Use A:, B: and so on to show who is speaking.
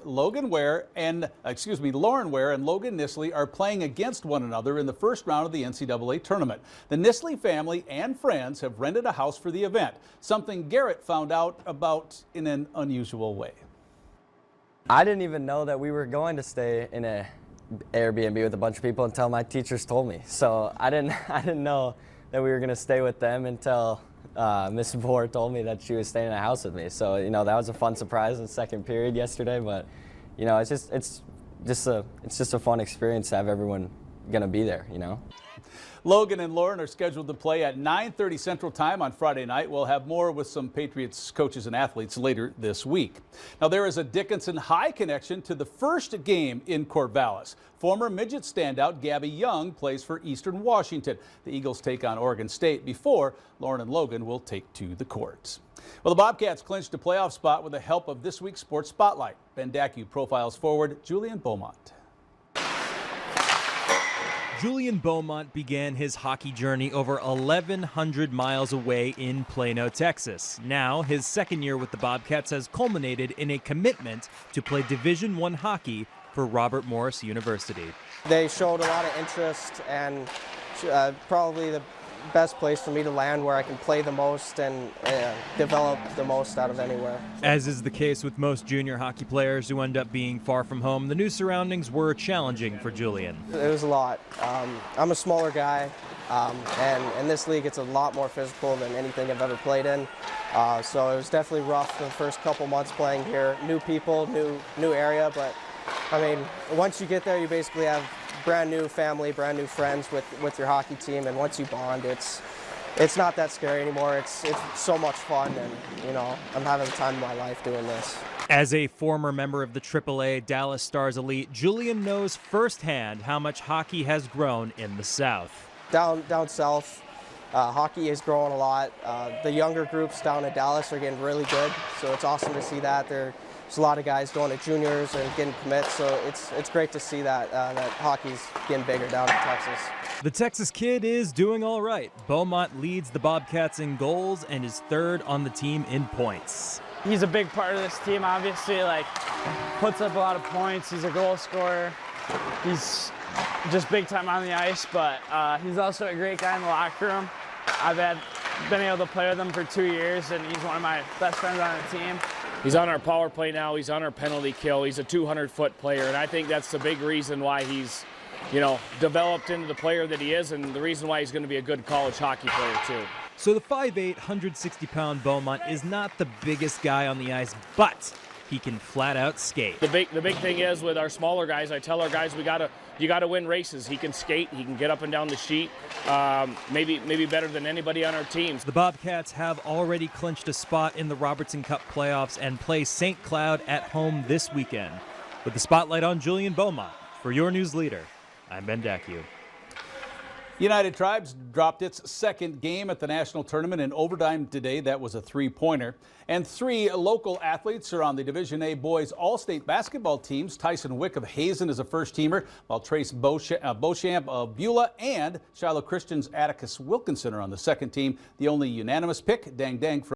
A: Lauren Ware and Logan Nisley are playing against one another in the first round of the NCAA tournament. The Nisley family and friends have rented a house for the event, something Garrett found out about in an unusual way.
B: I didn't even know that we were going to stay in a Airbnb with a bunch of people until my teachers told me. So I didn't know that we were going to stay with them until Miss Bohr told me that she was staying in a house with me. So, that was a fun surprise in the second period yesterday. But, it's just a fun experience to have everyone going to be there,
A: Logan and Lauren are scheduled to play at 9:30 Central Time on Friday night. We'll have more with some Patriots coaches and athletes later this week. Now, there is a Dickinson High connection to the first game in Corvallis. Former midget standout Gabby Young plays for Eastern Washington. The Eagles take on Oregon State before Lauren and Logan will take to the courts. Well, the Bobcats clinched a playoff spot with the help of this week's Sports Spotlight. Ben Dacu profiles forward Julian Beaumont.
C: Julian Beaumont began his hockey journey over 1,100 miles away in Plano, Texas. Now, his second year with the Bobcats has culminated in a commitment to play Division I hockey for Robert Morris University.
D: They showed a lot of interest, and probably the best place for me to land where I can play the most and develop the most out of anywhere.
C: As is the case with most junior hockey players who end up being far from home, the new surroundings were challenging for Julian.
D: It was a lot. I'm a smaller guy, and this league, it's a lot more physical than anything I've ever played in. So it was definitely rough the first couple months playing here. New people, new area, but I mean, once you get there, you basically have brand new family, brand new friends with your hockey team, and once you bond, it's not that scary anymore. It's so much fun, and I'm having the time of my life doing this.
C: As a former member of the AAA Dallas Stars Elite, Julian knows firsthand how much hockey has grown in the South.
D: Down south, hockey is growing a lot. The younger groups down in Dallas are getting really good, so it's awesome to see that. There's a lot of guys going to juniors and getting commits, so it's great to see that hockey's getting bigger down in Texas.
C: The Texas kid is doing all right. Beaumont leads the Bobcats in goals and is third on the team in points.
E: He's a big part of this team, obviously, puts up a lot of points. He's a goal scorer. He's just big time on the ice, but he's also a great guy in the locker room. I've been able to play with him for 2 years, and he's one of my best friends on the team.
F: He's on our power play now. He's on our penalty kill. He's a 200-foot player, and I think that's the big reason why he's, developed into the player that he is, and the reason why he's going to be a good college hockey player too.
C: So the 5'8", 160-pound Beaumont is not the biggest guy on the ice, but he can flat out skate.
F: The big thing is with our smaller guys, I tell our guys you gotta win races. He can skate, he can get up and down the sheet, maybe better than anybody on our teams.
C: The Bobcats have already clinched a spot in the Robertson Cup playoffs and play St. Cloud at home this weekend. With the spotlight on Julian Beaumont, for your news leader, I'm Ben Dacu.
A: United Tribes dropped its second game at the national tournament in overtime today. That was a three-pointer. And 3 local athletes are on the Division A boys all-state basketball teams. Tyson Wick of Hazen is a first-teamer, while Trace Beauchamp of Beulah and Shiloh Christian's Atticus Wilkinson are on the second team. The only unanimous pick, Dang Dang from